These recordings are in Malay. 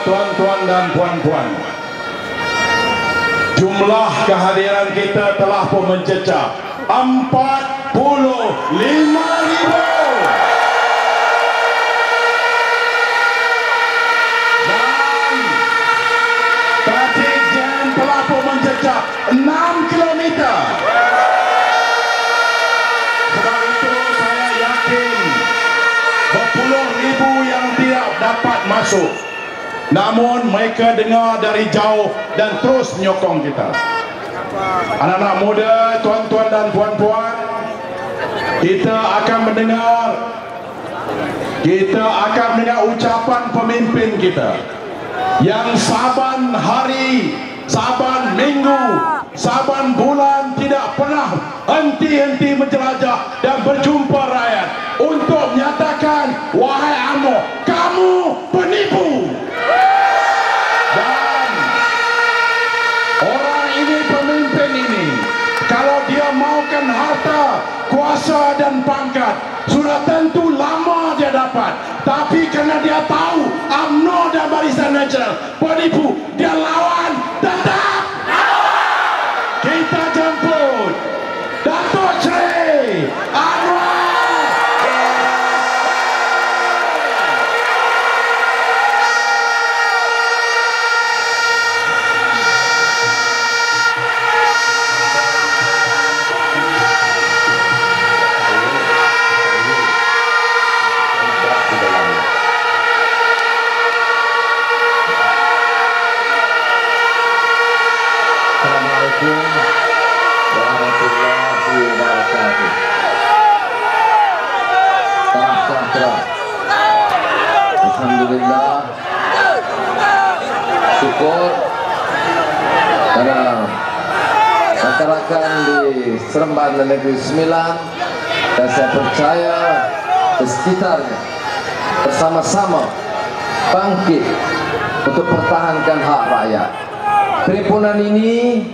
tuan-tuan dan puan-puan, jumlah kehadiran kita telah pun mencecah 45,000. Dan trafik jam telah pun mencecah 6 kilometer. Sebab itu saya yakin berpuluh ribu yang tidak dapat masuk, namun mereka dengar dari jauh dan terus menyokong kita. Anak-anak muda, tuan-tuan dan puan-puan, kita akan mendengar ucapan pemimpin kita yang saban hari, saban minggu, saban bulan tidak pernah henti-henti menjelajah dan berjumpa rakyat untuk menyatakan, wahai UMNO, kamu penipu. Dan orang ini, pemimpin ini, kalau dia maukan harta, kuasa dan pangkat, sudah tentu lama dia dapat. Tapi karena dia tahu UMNO dan Barisan Nasional penipu, dia lawan, tetap kita jemput Datuk Seri Anwar. Alhamdulillah, syukur pada masyarakat di Seremban dan Negeri Sembilan, dan saya percaya di sekitarnya bersama-sama bangkit untuk pertahankan hak rakyat. Perhimpunan ini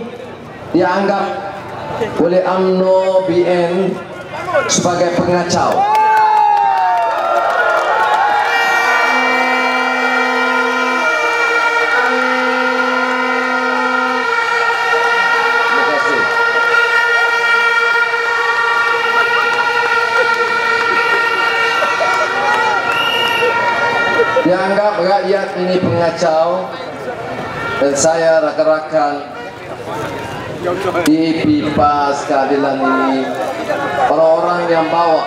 dianggap oleh UMNO BN sebagai pengacau. Dianggap rakyat ini pengacau, dan saya rakan-rakan di PIPAS keadilan ini, orang-orang yang bawa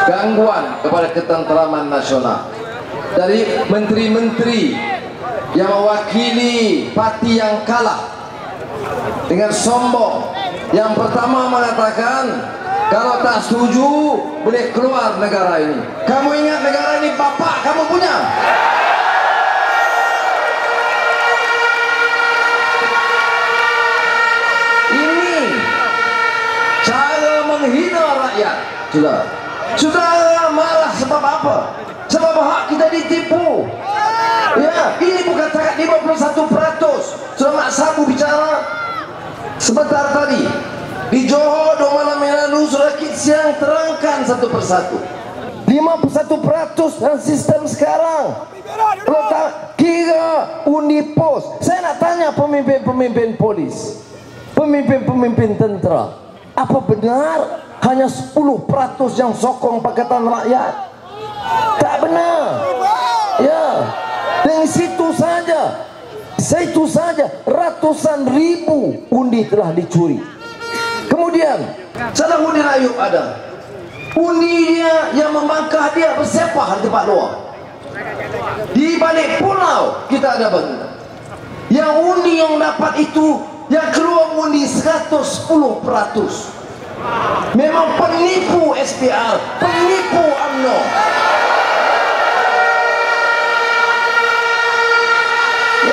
gangguan kepada ketentraman nasional, dari menteri-menteri yang mewakili parti yang kalah dengan sombong, yang pertama mengatakan kalau tak setuju boleh keluar negara ini. Kamu ingat negara ini bapak kamu punya? Ini cara menghina rakyat. Sudah marah sebab apa? Sebab hak kita ditipu. Ya, ini bukan sangat 51%. Sudah Mak Sabu bicara sebentar tadi. Di Johor 2 malam yang lalu sudah siang terangkan satu persatu. 51% dan sistem sekarang. Kalau tak kira undi pos, saya nak tanya pemimpin-pemimpin polis, pemimpin-pemimpin tentera, apa benar hanya 10% yang sokong Pakatan Rakyat? Tak benar. Ya, dari situ saja ratusan ribu undi telah dicuri. Kemudian Salahuddin Ayub ada undi dia yang membangkah dia bersepah di tempat luar. Di balik pulau kita ada bangunan. Yang undi yang dapat itu, yang keluar undi 110%. Memang penipu SPR, penipu UMNO.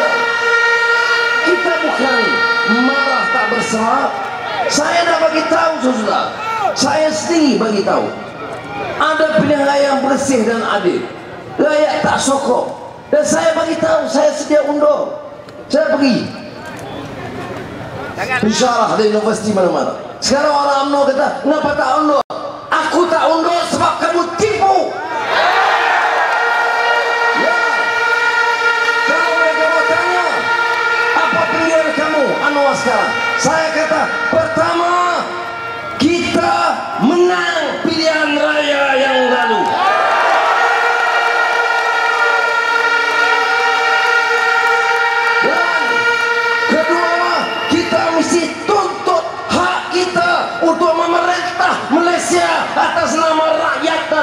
Ya. Kita bukan marah tak bersahab. Saya dah bagi tahu, saudara. Saya sendiri bagi tahu. Ada pilihan yang bersih dan adil. Rakyat tak sokong. Dan saya bagi tahu, saya sedia undur. Saya pergi. InsyaAllah ada universiti mana-mana. Sekarang orang UMNO kata, kenapa tak undur? Aku tak undur sebab kamu tipu. Ya.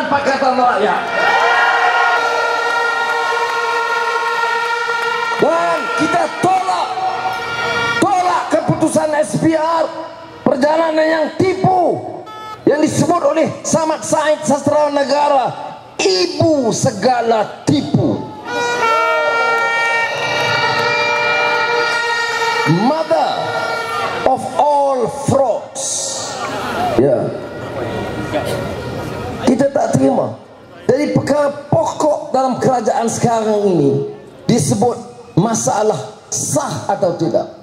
Pakatan Rakyat. Dan kita tolak keputusan SPR, perjalanan yang tipu, yang disebut oleh Samad Said, sastrawan negara, ibu segala tipu, mother of all frauds. Ya, kita tak terima. Jadi perkara pokok dalam kerajaan sekarang ini disebut masalah sah atau tidak.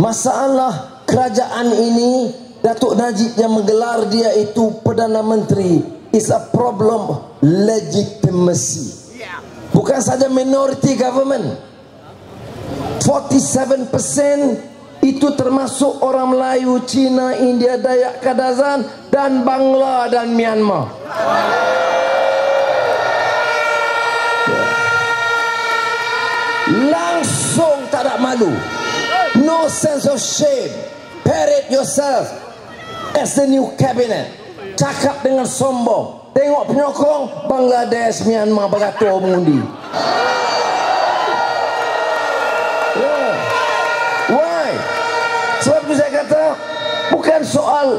Masalah kerajaan ini, Datuk Najib yang menggelar dia itu Perdana Menteri, is a problem legitimacy. Bukan saja minority government. 47% itu termasuk orang Melayu, Cina, India, Dayak, Kadazan, dan Bangla dan Myanmar. Langsung tak ada malu. No sense of shame. Parade yourself as the new cabinet. Cakap dengan sombong. Tengok penyokong Bangladesh, Myanmar beratur mengundi. Yeah. Why? Sebab itu saya kata bukan soal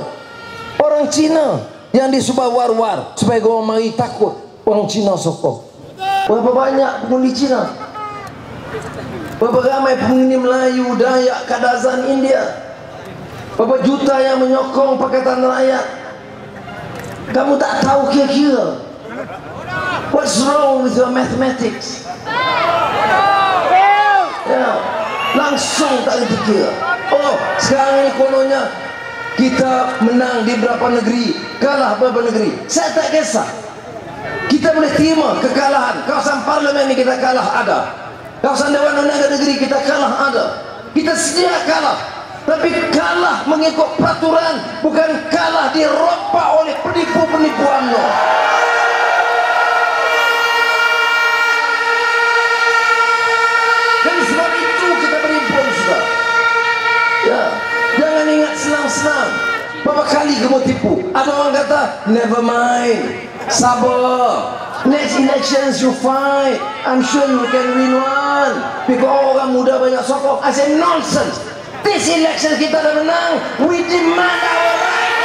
orang Cina yang disubah war-war supaya orang mari takut orang Cina sokong. Berapa banyak pengundi Cina? Berapa ramai pengundi Melayu, Dayak, Kadazan, India? Berapa juta yang menyokong Pakatan Rakyat? Kamu tak tahu kira-kira. What's wrong with your mathematics? Ya, langsung tak ada kira. Oh, sekarang ini kononnya kita menang di beberapa negeri, kalah beberapa negeri. Saya tak kisah. Kita boleh terima kekalahan. Kawasan parlimen ini kita kalah ada. Kawasan Dewan Undangan Negeri kita kalah ada. Kita sedia kalah. Tapi kalah mengikut peraturan, bukan kalah dirompak oleh penipu-penipu UMNO. Dan sebab itu kita berimpun sudah. Ya, jangan ingat senang-senang. Berapa kali kamu tipu? Ada orang kata, never mind, sabar. Next elections you fight, I'm sure you can win one. Because orang muda banyak sokong. I say nonsense. This election kita dah menang. We demand our rights.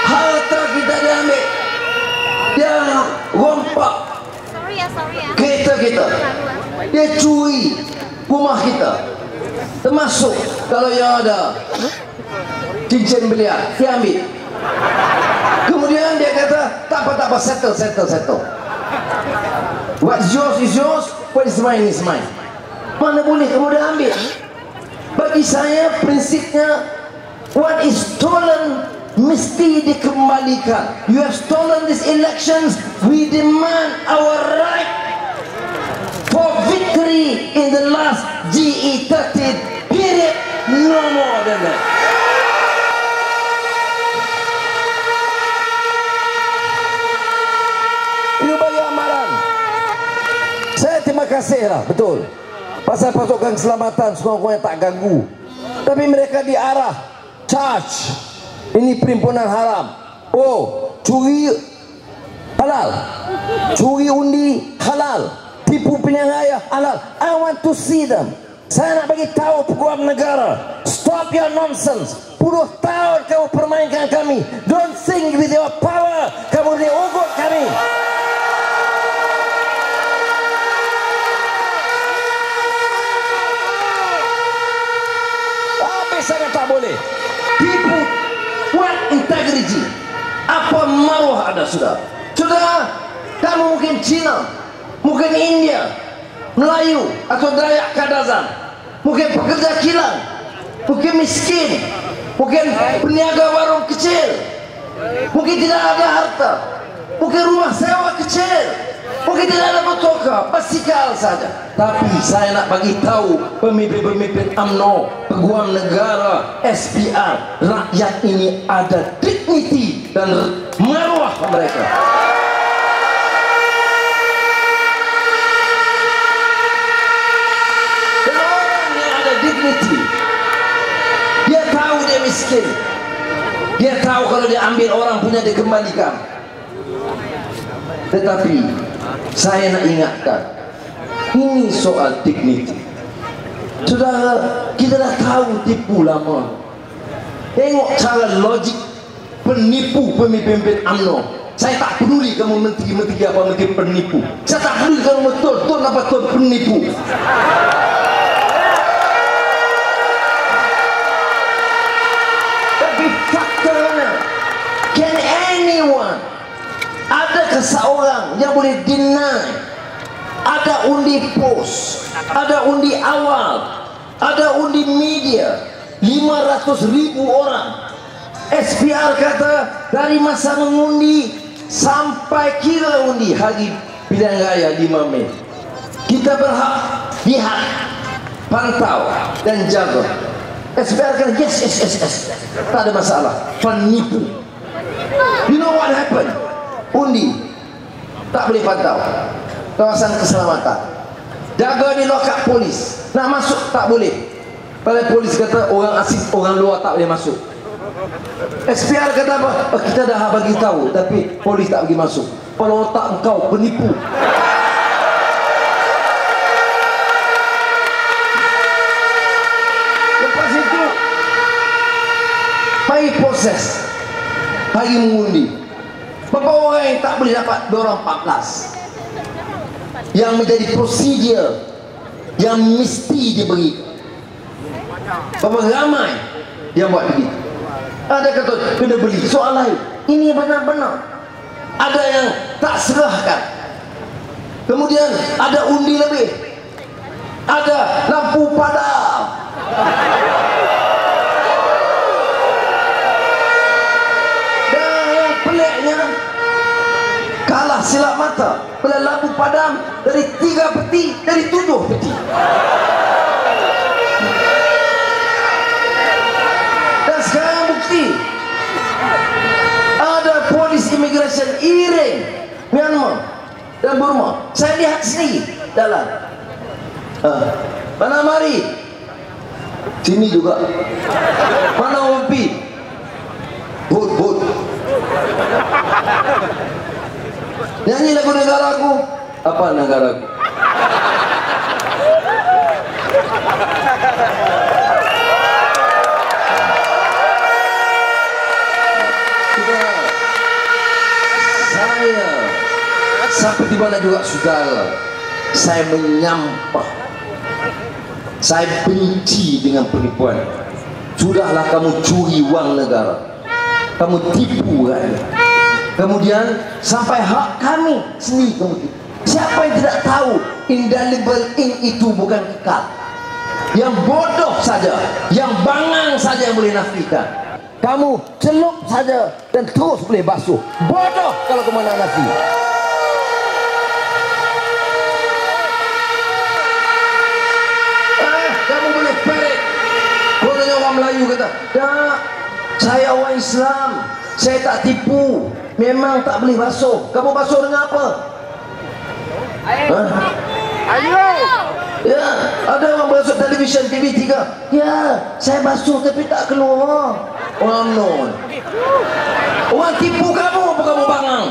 Harta kita diambil. Dia rompak kereta kita. Dia curi rumah kita. Termasuk kalau yang ada cincin beliau, dia ambil. Kemudian dia kata, tak apa, settle. What's yours is yours, what is mine is mine. Mana boleh kamu dah ambil? Bagi saya prinsipnya, what is stolen mesti dikembalikan. You have stolen these elections, we demand our right for victory in the last GE30 period, no more than that. Ini bagi amaran. Saya terima kasih lah, betul. Pasal pasukan keselamatan, semua yang tak ganggu. Tapi mereka diarah, charge. Ini perhimpunan haram. Oh, curi halal, curi undi halal, tipu penyangaya halal. I want to see them. Saya nak bagi tahu peguam negara, stop your nonsense. 10 tahun kamu permainkan kami. Don't think with your power kamu boleh ugut kami. Tapi saya tak boleh. Tipu, what integrity? Apa maruah ada sudah? Sudah, kamu mungkin Cina, mungkin India, Melayu atau Dayak Kadazan, mungkin pekerja kilang, mungkin miskin, mungkin peniaga warung kecil, mungkin tidak ada harta, mungkin rumah sewa kecil, mungkin tidak ada motoka, basikal saja. Tapi saya nak bagi tahu pemimpin-pemimpin UMNO, peguam negara, SPR, rakyat ini ada dignity dan maruah mereka. miskin. Dia tahu kalau dia ambil orang punya dia kembalikan. Tetapi saya nak ingatkan, ini soal dignity. Saudara, kita dah tahu tipu lama. Tengok cara logik penipu pemimpin UMNO. Saya tak peduli kamu menteri-menteri apa, menteri penipu. Saya tak peduli kamu betul-betul apa betul penipu. Tapi faktanya, can anyone, adakah seorang yang boleh deny ada undi pos, ada undi awal, ada undi media 500.000 orang. SPR kata dari masa mengundi sampai kira undi hari pilihan raya 5 Mei, kita berhak lihat, pantau dan jaga. SPR kata yes, tak ada masalah. Penipu. You know what happened? Undi tak boleh pantau, kawasan keselamatan, jaga di lokap polis, nak masuk tak boleh. Pada polis kata orang asing, orang luar tak boleh masuk. SPR kata apa? Kita dah bagi tahu, tapi polis tak bagi masuk. Kalau otak engkau penipu. Lepas itu pagi proses, hari mengundi, berapa orang yang tak boleh dapat 214 yang menjadi prosedur yang mesti diberi. Berapa ramai yang buat begitu. Ada kata kena beli, soal lain. Ini benar-benar ada yang tak serahkan. Kemudian ada undi lebih, ada lampu padam. Dan yang peliknya, kalah silap mata. Bila lampu padam dari 3 peti, dari 7 peti. Dan sekarang bukti, ada polis imigresen iring Myanmar dan Burma. Saya lihat sendiri dalam mana mari sini juga, mana Wampi bud nyanyi lagu negaraku. Apa negaraku? Sampai di mana juga saudara, saya menyampah, saya benci dengan penipuan. Sudahlah kamu curi wang negara, kamu tipu rakyat, kemudian sampai hak kami sendiri kamu tipu. Siapa yang tidak tahu indelible ink itu bukan kekal? Yang bodoh saja, yang bangang saja yang boleh nafikan. Kamu celup saja dan terus boleh basuh. Bodoh kalau kemana nafi. Kamu boleh perik. Kononnya orang Melayu kata, "Tak, saya orang Islam, saya tak tipu. Memang tak boleh basuh." Kamu basuh dengan apa? Ayo. Ya, ada orang basuh televisyen TV3. Ya, saya basuh tapi tak keluar. Orang non. Orang tipu kamu, apa kamu bangang?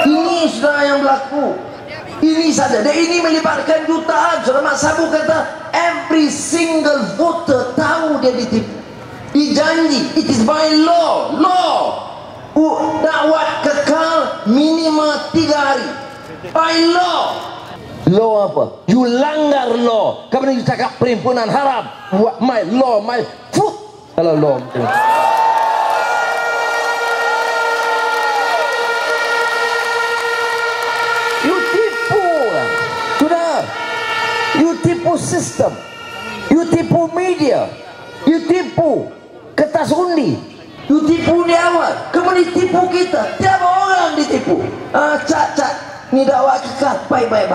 Ini sudah yang berlaku. Ini saja, dan ini melibatkan jutaan. Saudara Mak Sabu kata every single voter tahu dia ditipu, dijanji. It is by law. Dakwat kekal minimal 3 hari. By law. Law apa? You langgar law. Kamu ni cakap perhimpunan haram. What my law, my foot. Kalau law macam you tipu. Sudah. You tipu sistem. You tipu media. You tipu kertas undi. You tipu di awal. Kemudian tipu kita. Tiap orang ditipu. Cat. Ni dakwah kekal. Baik.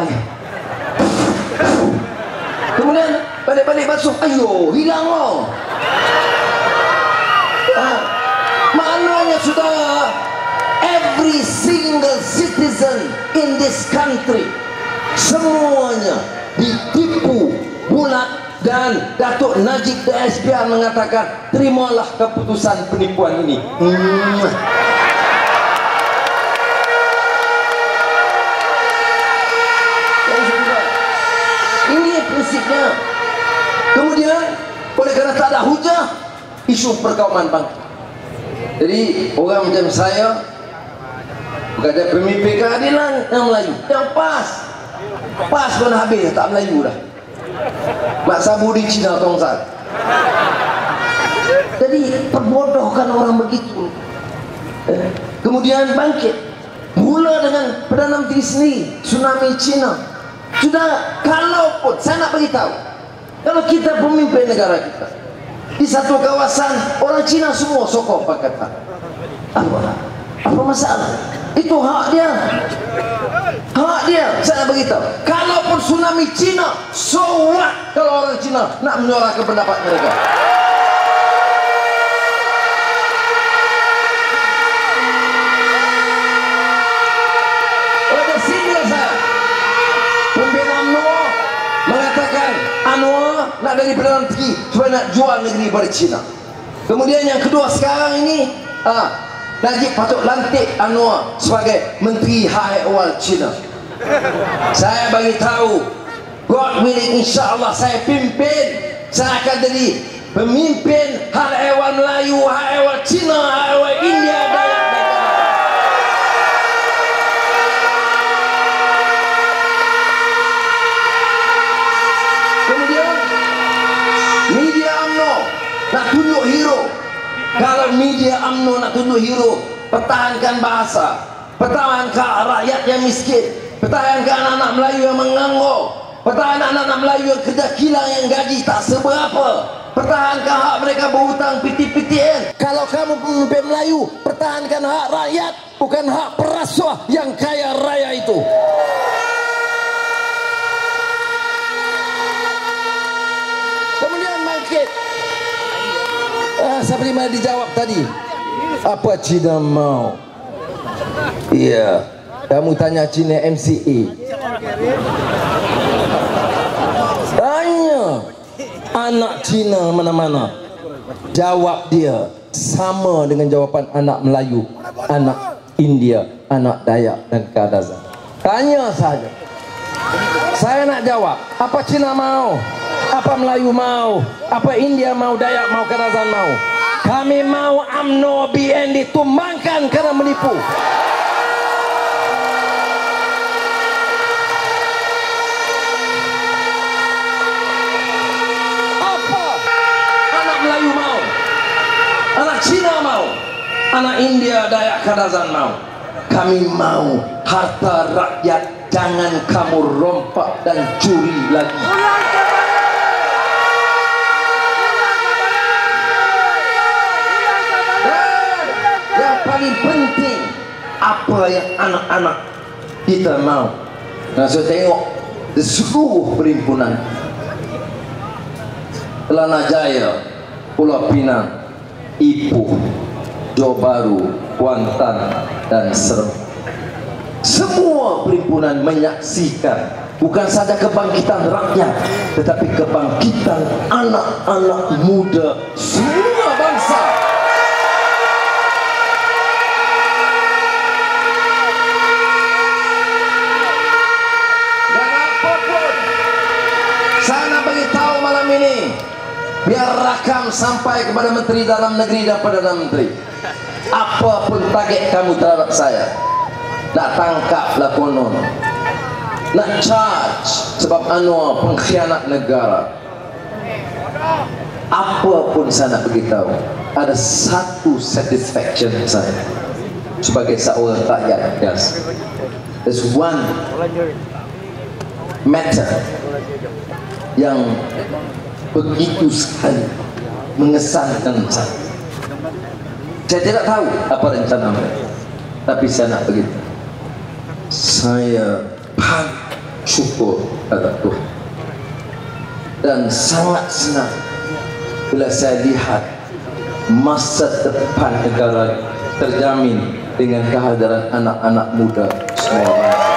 Kemudian balik basuh. Ayo, hilang loh. Maknanya sudah every single citizen in this country semuanya ditipu bulat Dan Datuk Najib DSPR mengatakan, terimalah keputusan penipuan ini. Ini prinsipnya. Kemudian oleh kerana tak ada hujah, isu perkauman bangkit. Jadi orang macam saya berkata pemimpin keadilan yang Melayu, yang pas pun habis, tak Melayu dah. Mak Sabu di Cina Tongsan. Jadi perbodohkan orang begitu. Kemudian bangkit, mula dengan Perdana Menteri sendiri, tsunami Cina. Sudah, kalaupun saya nak beritahu, kalau kita pemimpin negara kita di satu kawasan, orang Cina semua sokong Pakatan, apa masalah? Itu hak dia. Hak dia. Saya beritahu, kalaupun tsunami Cina, so what kalau orang Cina nak menyuarakan pendapat mereka? Oleh single saya, pemimpin UMNO mengatakan Anwar nak dari Perdana Menteri supaya nak jual negeri pada Cina. Kemudian yang kedua sekarang ini, Najib patut lantik Anwar sebagai Menteri Hak Ehwal Cina. Saya bagi tahu, God willing, insya-Allah saya pimpin, saya akan jadi pemimpin Hak Ehwal Melayu, Hak Ehwal Cina, Hak Ehwal India, Dayak. Kemudian media UMNO nak tunjuk hero. Kalau media UMNO nak tunjuk hero, pertahankan bahasa, pertahankan rakyat yang miskin, pertahankan anak-anak Melayu yang menganggur, pertahankan anak-anak Melayu yang kerja kilang yang gaji tak seberapa, pertahankan hak mereka berhutang PTN. Kalau kamu pemimpin Melayu, pertahankan hak rakyat, bukan hak perasuah yang kaya raya itu. Kemudian bangkit. Seperti mana dijawab tadi, apa Cina mau? Iya, kamu tanya Cina MCA, tanya anak Cina mana-mana, jawab dia sama dengan jawapan anak Melayu, anak India, anak Dayak dan Kadazan. Tanya saja. Saya nak jawab, apa Cina mau? Apa Melayu mau? Apa India mau? Dayak mau? Kadazan mau? Kami mau UMNO BN ditumbangkan kerana menipu. Apa anak Melayu mau? Anak Cina mau? Anak India, Dayak, Kadazan mau? Kami mau harta rakyat jangan kamu rompak dan curi lagi. Paling penting apa yang anak-anak kita mau. Nah, saya tengok di seluruh perhimpunan Kelana Jaya, Pulau Pinang, Ipoh, Johor Bahru, Kuantan dan Seremban, semua perhimpunan menyaksikan bukan saja kebangkitan rakyat, tetapi kebangkitan anak-anak muda semua bangsa. Ini biar rakam sampai kepada Menteri Dalam Negeri dan Perdana Menteri. Apapun target kamu terhadap saya, nak tangkap lah konon, nak charge sebab Anwar pengkhianat negara, apapun saya nak beritahu, ada satu satisfaction saya sebagai seorang rakyat biasa. There's one matter yang begitu sekali mengesankan saya. Saya tidak tahu apa rencana mereka, tapi saya nak begitu. Saya syukur kepada Tuhan dan sangat senang bila saya lihat masa depan negara terjamin dengan kehadiran anak-anak muda semua bangsa.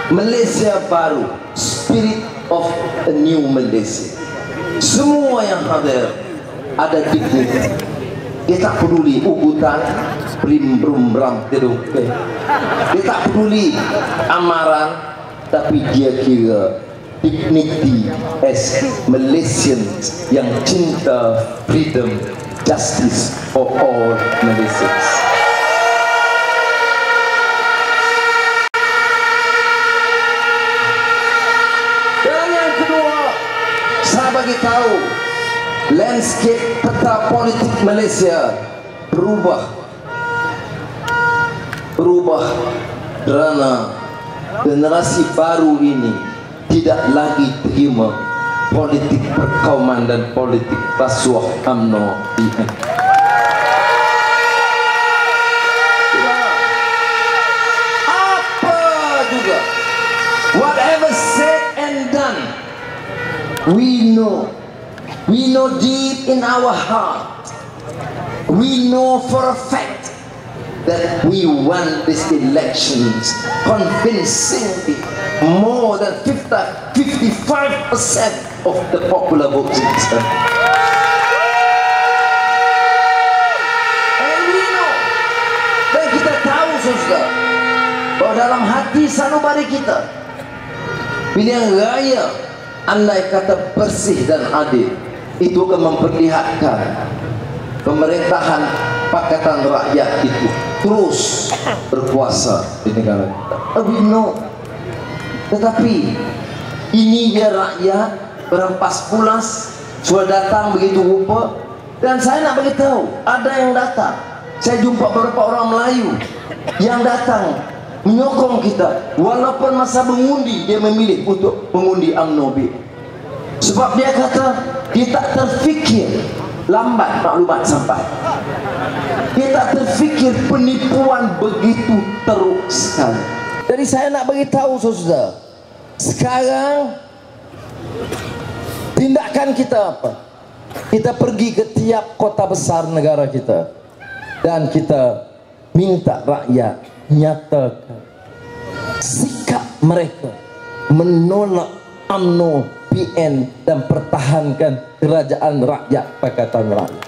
Malaysia baru, spirit of a new Malaysia. Semua yang hadir ada dignity. Dia tak peduli ugutan, brim brum bram terung. Dia tak peduli amaran, tapi dia kira dignity as Malaysians yang cinta freedom, justice for all Malaysians. Dan yang kedua, saya bagi tahu landscape peta politik Malaysia berubah kerana generasi baru ini tidak lagi terima politik perkauman dan politik rasuah UMNO PN. Apa juga, whatever said and done, we know deep in our heart, we know for a fact that we won these elections convincingly, more than 55% of the popular voting system. And we know, dan kita tahu saudara, bahwa dalam hati sanubari kita, pilihan raya andai kata bersih dan adil, itu akan memperlihatkan pemerintahan Pakatan Rakyat itu terus berkuasa di negara kita. We know. Tetapi ini dia rakyat berampas pulas, sudah datang begitu rupa. Dan saya nak beritahu, ada yang datang. Saya jumpa beberapa orang Melayu yang datang menyokong kita, walaupun masa mengundi dia memilih untuk mengundi UMNO B. Sebab dia kata dia tak terfikir lambat maklumat sampai. Dia tak terfikir penipuan begitu teruk sekali. Jadi saya nak beritahu saudara, sekarang tindakan kita apa? Kita pergi ke tiap kota besar negara kita dan kita minta rakyat nyatakan sikap mereka menolak UMNO PN dan pertahankan kerajaan rakyat Pakatan Rakyat.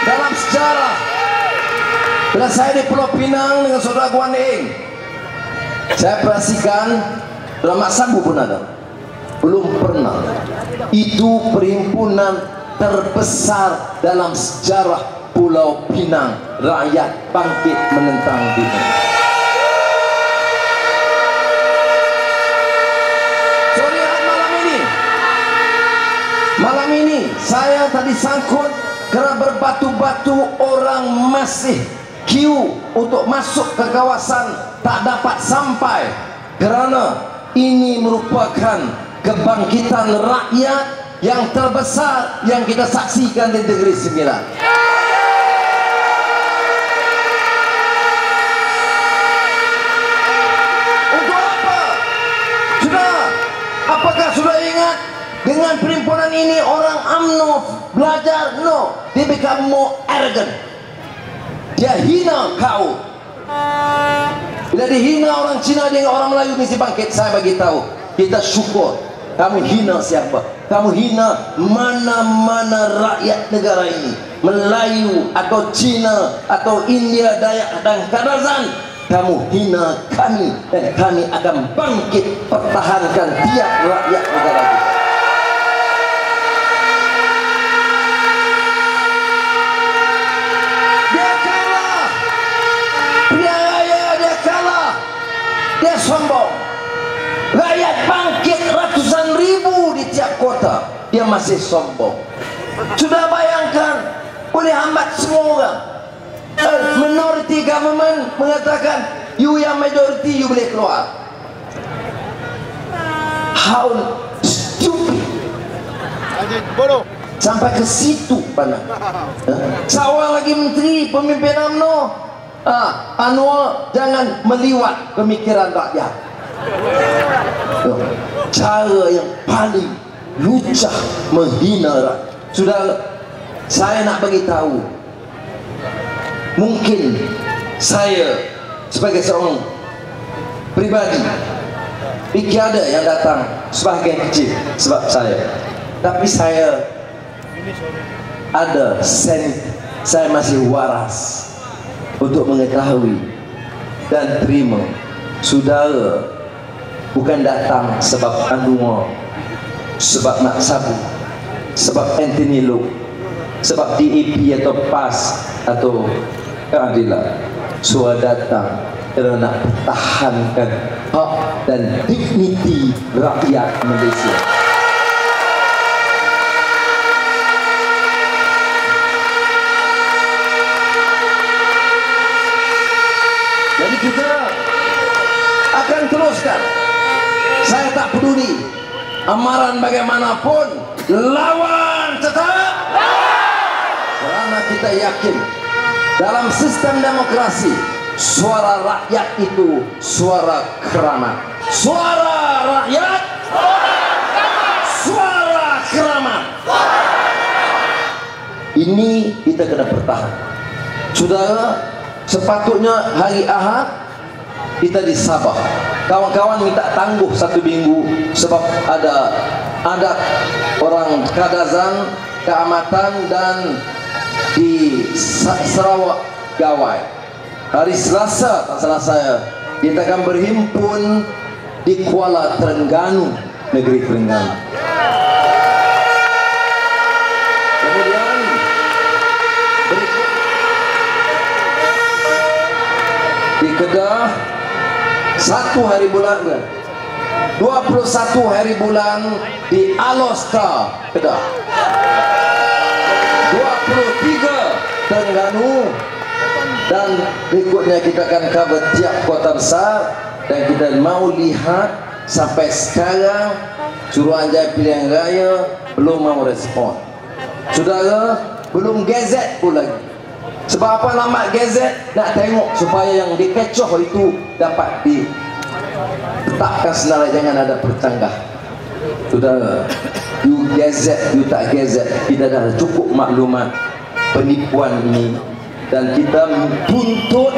Dalam sejarah, bila saya di Pulau Pinang dengan saudara Guan Eng, saya perhatikan dalam Mak Sabu pun ada. Belum pernah. Itu perhimpunan terbesar dalam sejarah Pulau Pinang, rakyat bangkit menentang demo. So lihat malam ini saya tadi sangkut kerana berbatu-batu orang masih queue untuk masuk ke kawasan tak dapat sampai, kerana ini merupakan kebangkitan rakyat yang terbesar yang kita saksikan di Negeri Sembilan. Untuk apa? Apakah sudah ingat dengan perhimpunan ini orang UMNO belajar? No, they become more arrogant. Dia hina kau. Bila dihina orang Cina dengan orang Melayu mesti bangkit. Saya bagi tahu, kita syukur. Kamu hina siapa? Kamu hina mana-mana rakyat negara ini, Melayu atau Cina atau India, Dayak dan Kadazan. Kamu hina kami, dan kami akan bangkit pertahankan tiap rakyat negara kita. Dia kalah, pilihan raya dia kalah, dia sombong. Rakyat bangkit ratusan ribu di tiap kota, dia masih sombong. Sudah bayangkan, boleh hambat semua orang. Minority government mengatakan, you yang majority, you boleh keluar. How stupid. Bodoh. Sampai ke situ mana? Seorang lagi menteri pemimpin UMNO, Anwar, jangan meliwat pemikiran rakyat. Cara yang paling lucah menghina rakyat. Sudah, saya nak bagi tahu, Mungkin saya sebagai seorang pribadi fikir ada yang datang sebahagian kecil sebab saya, tapi saya ada saya masih waras untuk mengetahui dan terima saudara bukan datang sebab Andunga, sebab nak sabu, sebab Anthony Look, sebab DAP atau PAS atau keadilan. Saudara datang kerana nak pertahankan hak dan digniti rakyat Malaysia. Jadi kita akan teruskan. Saya tak peduli amaran bagaimanapun, lawan tetap. Kerana kita yakin dalam sistem demokrasi, suara rakyat itu suara keramat. Suara rakyat, suara keramat. Ini kita kena bertahan. Saudara, sepatutnya hari Ahad kita di Sabah. Kawan-kawan minta tangguh 1 minggu sebab ada adat orang Kadazan, Keamatan dan di Sarawak Gawai. Hari Selasa, tak salah saya, kita akan berhimpun di Kuala Terengganu, negeri Terengganu. Kemudian berikut di Kedah 1 hari bulan 21 hari bulan di Alostar Kedah, 23 Terengganu, dan berikutnya kita akan cover tiap kota besar. Dan kita mau lihat sampai sekarang Suruhanjaya Pilihan Raya belum mau respon. Saudara, belum gazet pun lagi. Sebab apa lambat gazet? Nak tengok supaya yang dikecoh itu dapat ditetapkan senarai, jangan ada percanggah. Saudara, you gazet, you tak gazet, kita dah cukup maklumat penipuan ini. Dan kita tuntut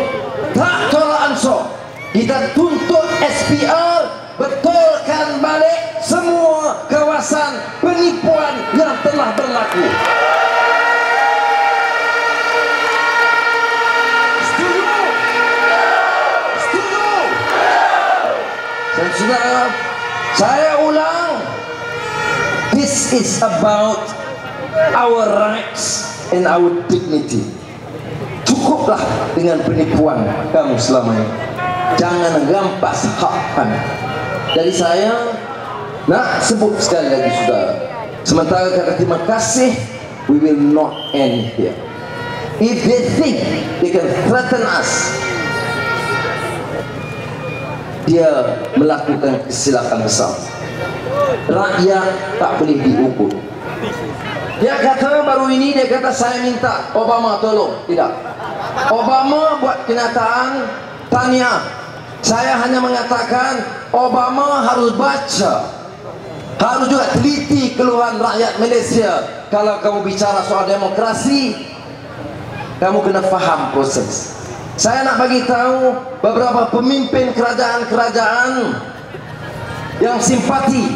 tak tolak ansur, kita tuntut SPR betulkan balik semua kawasan penipuan yang telah berlaku. Setuju? Setuju? Dan saudara, saya ulang, this is about our rights and our dignity. Cukuplah dengan penipuan kamu selama ini. Jangan rampas hak kami. Jadi saya nak sebut sekali lagi saudara, sementara kata terima kasih, we will not end here. If they think they can threaten us, dia melakukan kesilapan besar. Rakyat tak boleh diukur. Dia kata baru ini, dia kata saya minta Obama tolong. Tidak, Obama buat kenyataan, tanya. Saya hanya mengatakan Obama harus baca, harus juga teliti keluhan rakyat Malaysia. Kalau kamu bicara soal demokrasi, kamu kena faham proses. Saya nak bagi tahu beberapa pemimpin kerajaan-kerajaan yang simpati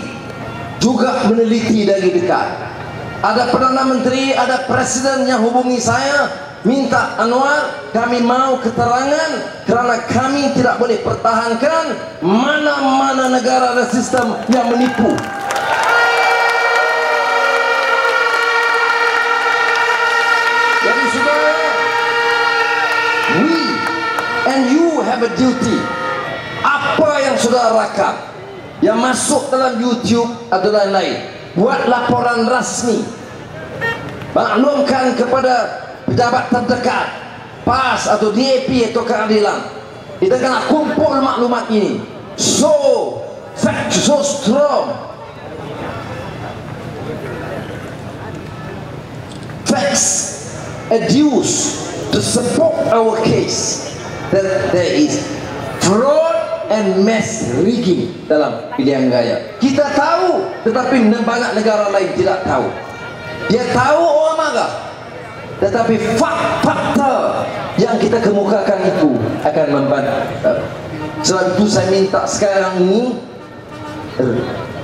juga meneliti dari dekat. Ada Perdana Menteri, ada Presiden yang hubungi saya, minta Anwar, kami mau keterangan kerana kami tidak boleh pertahankan mana-mana negara dan sistem yang menipu. Jadi saudara, we and you have a duty. Apa yang saudara rakam, yang masuk dalam YouTube atau lain-lain, buat laporan rasmi, maklumkan kepada pejabat terdekat, PAS atau DAP atau keadilan. Kita kena kumpul maklumat ini, so fact, so strong facts adduce to support our case that there is fraud and mass rigging dalam pilihan raya. Kita tahu, tetapi banyak negara lain tidak tahu. Dia tahu orang marah, tetapi fakta yang kita kemukakan itu akan membantu. Sebab itu saya minta sekarang ini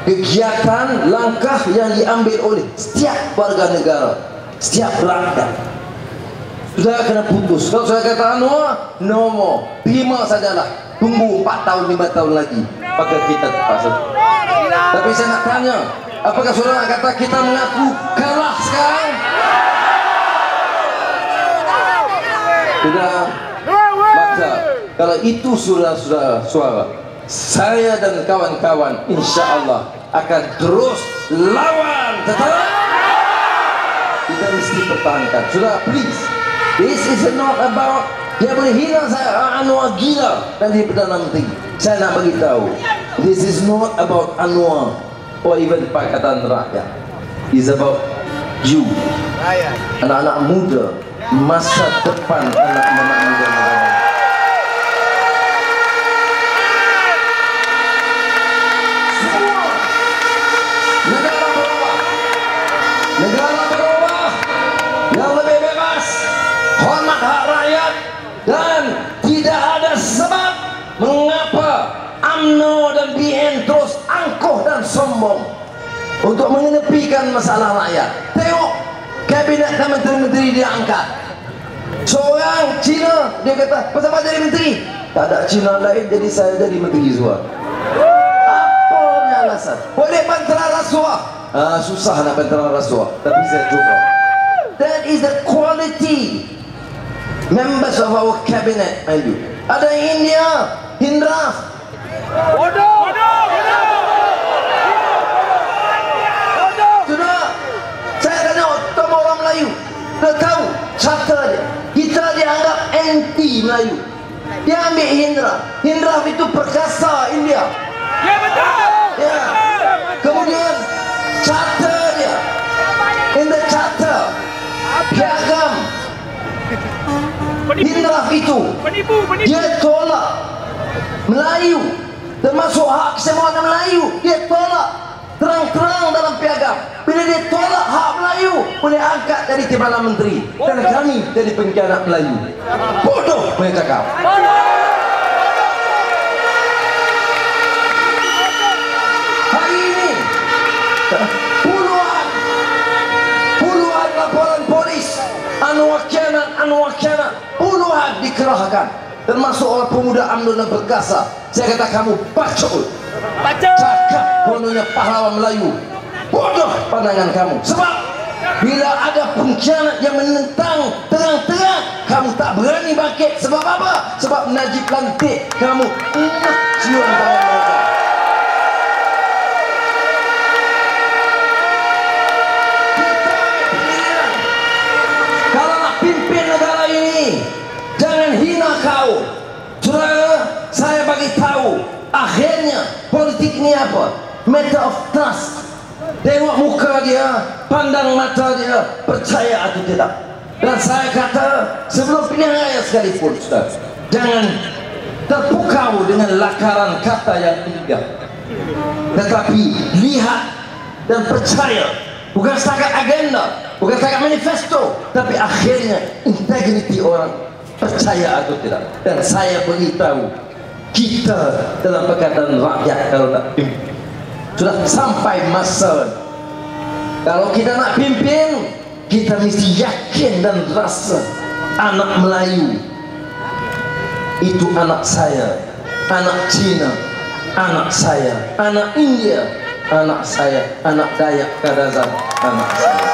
kegiatan langkah yang diambil oleh setiap warga negara, setiap rakyat sudah kena putus. Kalau saya kata no more, terima sajalah, tunggu 4 tahun 5 tahun lagi maka kita terpaksa. Tapi saya nak tanya, apakah saudara kata kita mengaku kalah sekarang? Sudah. Maka kalau itu sudah suara, saya dan kawan-kawan insya Allah akan terus lawan. Tetap kita mesti pertahankan. Sudah, please, this is not about dia boleh hina saya Anwar gila nanti Perdana Menteri. Saya nak bagi tahu, this is not about Anwar or even Pakatan Rakyat. It's about you, anak-anak muda, masa depan anak-anak muda. Negara berubah yang lebih bebas, hormat hak rakyat, dan tidak ada sebab mengapa UMNO dan BN terus angkuh dan sombong untuk mengenepikan masalah rakyat. Tengok kabinet dan menteri-menteri dia angkat. Seorang Cina dia kata, pasal apa jadi menteri? Tak ada Cina lain, jadi saya jadi menteri semua. Apa punya alasan? Boleh bantara rasuah. Susah nak bantara rasuah, tapi saya cuba. That is the quality members of our cabinet, mind you. Ada India, Hindra. Sudah, saya tanya sama orang Melayu, dia tahu charter dia. Kita dianggap anti Melayu. Dia ambil Hindra. Hindra itu perkasa India. Ya betul. Ya. Kemudian charter dia, in the charter, piagam Hindra itu Penipu. dia tolak Melayu, termasuk hak kesemuan Melayu. Dia tolak terang-terang dalam piagam. Bila dia tolak hak Melayu, boleh angkat dari Timbalan Menteri dan kami dari pengkhianat Melayu. Bodoh mereka cakap. Hari ini puluhan laporan polis Anwar khianat, puluhan dikerahkan, termasuk orang pemuda UMNO dan perkasa. Saya kata kamu bacol, cakap kononnya pahlawan Melayu. Bodoh pandangan kamu. Sebab bila ada pengkhianat yang menentang terang-terang, kamu tak berani bangkit. Sebab apa? Sebab Najib lantik kamu enak cium tangan mereka. Kalau nak pimpin negara ini, jangan hina kau. Saudara, saya bagi tahu, akhirnya politik ini apa? Matter of trust. Tengok muka dia, pandang mata dia, percaya atau tidak. Dan saya kata, sebelum pilihan raya sekalipun, saudara, jangan terpukau dengan lakaran kata yang indah, tetapi lihat dan percaya. Bukan setakat agenda, bukan setakat manifesto, tapi akhirnya integriti orang, percaya atau tidak. Dan saya beritahu, kita dalam Pakatan Rakyat kalau nak pimpin, sudah sampai masa. Kalau kita nak pimpin, kita mesti yakin dan rasa anak Melayu itu anak saya, anak Cina anak saya, anak India anak saya, anak Dayak Kadazan anak saya.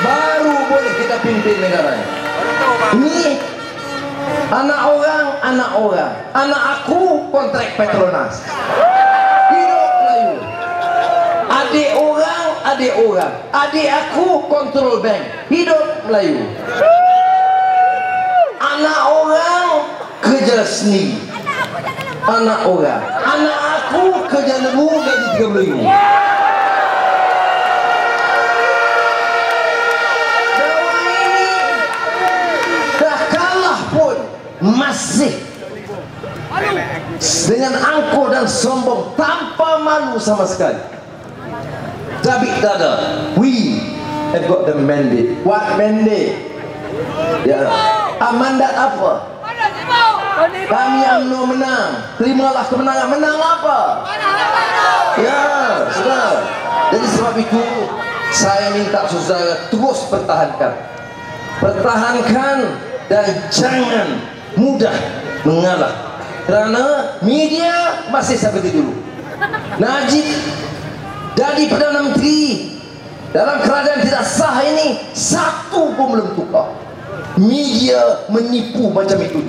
Baru boleh kita pimpin negara ini. Ini anak orang, anak aku kontrak Petronas, hidup Melayu. Adik orang, adik aku kontrol bank, hidup Melayu. Anak orang kerja seni, anak aku kerja lembu gaji 30.000. Masih dengan angkuh dan sombong tanpa malu sama sekali. Tapi tak ada. We have got the mandate. What mandate? Ya, mandat apa? Kami UMNO menang. Terimalah kemenangan. Menang apa? Ya, sudah. Jadi sebab itu saya minta saudara terus pertahankan. Pertahankan dan jangan mudah mengalah. Kerana media masih seperti dulu. Najib jadi Perdana Menteri dalam keadaan tidak sah ini, satu pun belum tukar. Media menipu macam itu.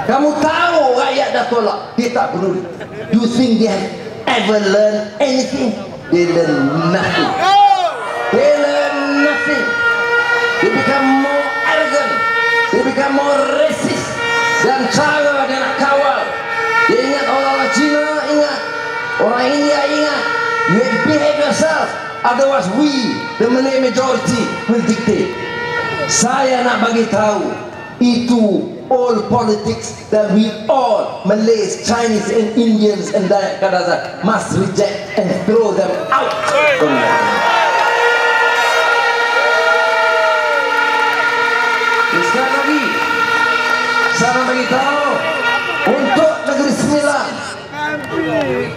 Kamu tahu rakyat dah tolak, dia tak peduli. You think they have ever learned anything? They learn nothing. They learn nothing. They become more arrogant. They become more racist. Dan cara dia nak kawal. Dia ingat orang-orang Cina, ingat orang India, ingat. You behave yourself. Otherwise we, the Malay majority, will dictate. Saya nak bagi tahu, itu all politics that we all, Malays, Chinese and Indians and Dayak Kadazan, must reject and throw them out. Sekali lagi, saya nak bagi tahu, untuk Negeri Sembilan,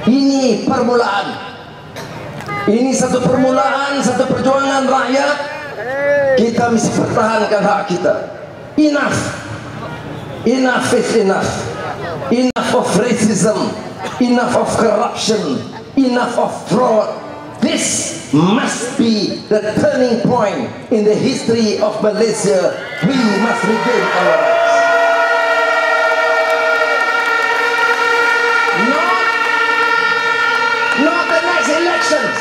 ini permulaan. Ini satu permulaan, satu perjuangan rakyat. Kita mesti pertahankan hak kita. Enough. Enough is enough. Enough of racism. Enough of corruption. Enough of fraud. This must be the turning point in the history of Malaysia. We must regain our rights. Not the next elections.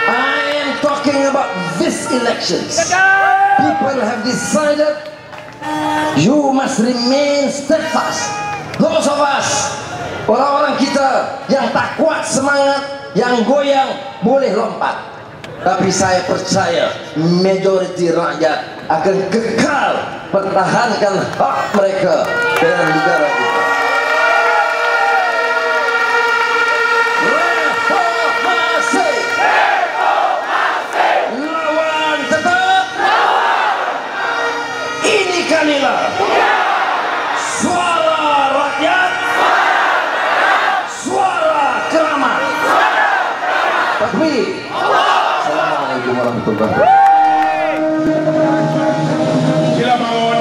I am talking about this elections. People have decided you must remain steadfast. Those of us, orang-orang kita yang tak kuat semangat, yang goyang boleh lompat. Tapi saya percaya majoriti rakyat akan kekal pertahankan hak mereka dalam negara kita. Lawan tetap. Ini kalilah suara rakyat, suara keramat. Takbir. Assalamualaikum warahmatullahi wabarakatuh. Sila bangun.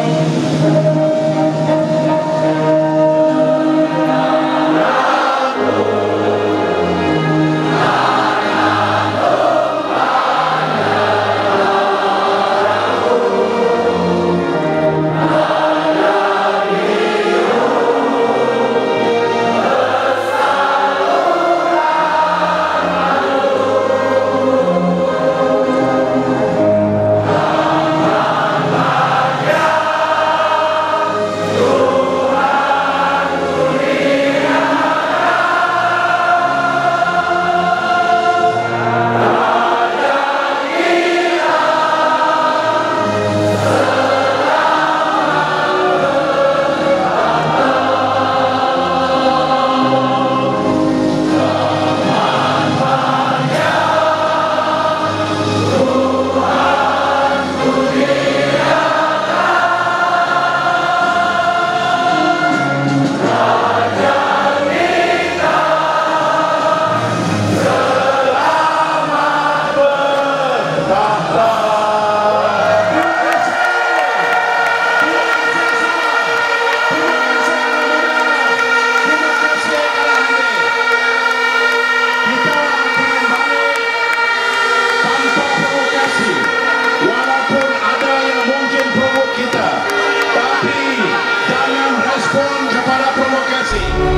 Kepada provokasi.